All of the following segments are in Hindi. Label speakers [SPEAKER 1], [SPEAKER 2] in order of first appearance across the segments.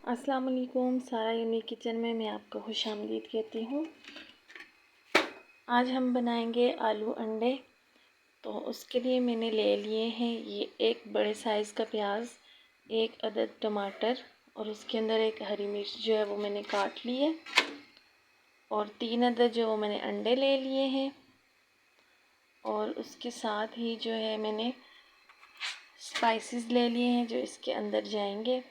[SPEAKER 1] अस्सलाम वालेकुम। सारा यूनिक किचन में मैं आपको खुशामदीद कहती हूँ। आज हम बनाएंगे आलू अंडे। तो उसके लिए मैंने ले लिए हैं ये एक बड़े साइज़ का प्याज, एक अदद टमाटर और उसके अंदर एक हरी मिर्च जो है वो मैंने काट ली है, और 3 अदद जो वो मैंने अंडे ले लिए हैं। और उसके साथ ही जो है मैंने स्पाइसेस ले लिए हैं जो इसके अंदर जाएंगे।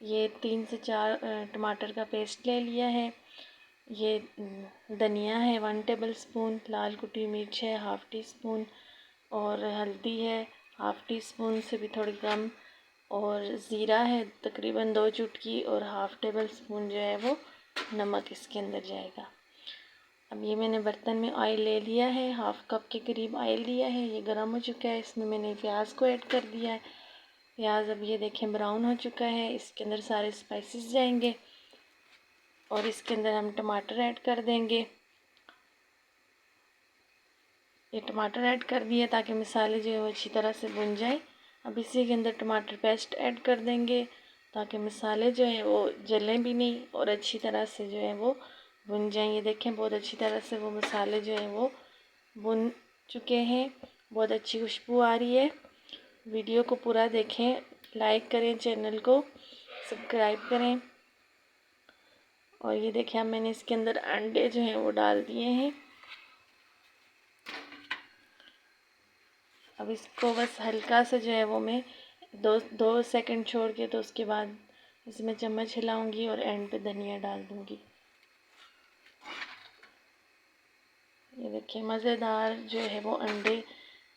[SPEAKER 1] ये 3 से 4 टमाटर का पेस्ट ले लिया है। ये धनिया है 1 टेबल स्पून, लाल कुटी मिर्च है 1/2 टी स्पून, और हल्दी है 1/2 टी स्पून से भी थोड़ी कम, और ज़ीरा है तकरीबन 2 चुटकी, और 1/2 टेबल स्पून जो है वो नमक इसके अंदर जाएगा। अब ये मैंने बर्तन में ऑयल ले लिया है, 1/2 कप के करीब ऑयल लिया है। ये गर्म हो चुका है, इसमें मैंने प्याज को ऐड कर दिया है। प्याज अब ये देखें ब्राउन हो चुका है। इसके अंदर सारे स्पाइसेस जाएंगे और इसके अंदर हम टमाटर ऐड कर देंगे। ये टमाटर ऐड कर दिए ताकि मसाले जो है वो अच्छी तरह से भुन जाए। अब इसी के अंदर टमाटर पेस्ट ऐड कर देंगे ताकि मसाले जो है वो जलें भी नहीं और अच्छी तरह से जो है वो भुन जाएं। ये देखें बहुत अच्छी तरह से वो मसाले जो हैं वो भुन चुके हैं। बहुत अच्छी खुशबू आ रही है। वीडियो को पूरा देखें, लाइक करें, चैनल को सब्सक्राइब करें। और ये देखिए अब मैंने इसके अंदर अंडे जो हैं वो डाल दिए हैं। अब इसको बस हल्का सा जो है वो मैं दो सेकंड छोड़ के तो उसके बाद इसमें चम्मच हिलाऊंगी और एंड पे धनिया डाल दूंगी। ये देखिए मज़ेदार जो है वो अंडे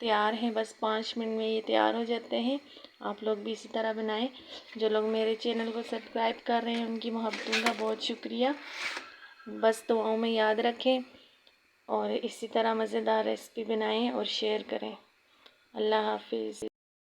[SPEAKER 1] तैयार हैं। बस 5 मिनट में ये तैयार हो जाते हैं। आप लोग भी इसी तरह बनाएं। जो लोग मेरे चैनल को सब्सक्राइब कर रहे हैं उनकी मोहब्बतों का बहुत शुक्रिया। बस दुआओं में याद रखें और इसी तरह मज़ेदार रेसिपी बनाएं और शेयर करें। अल्लाह हाफिज़।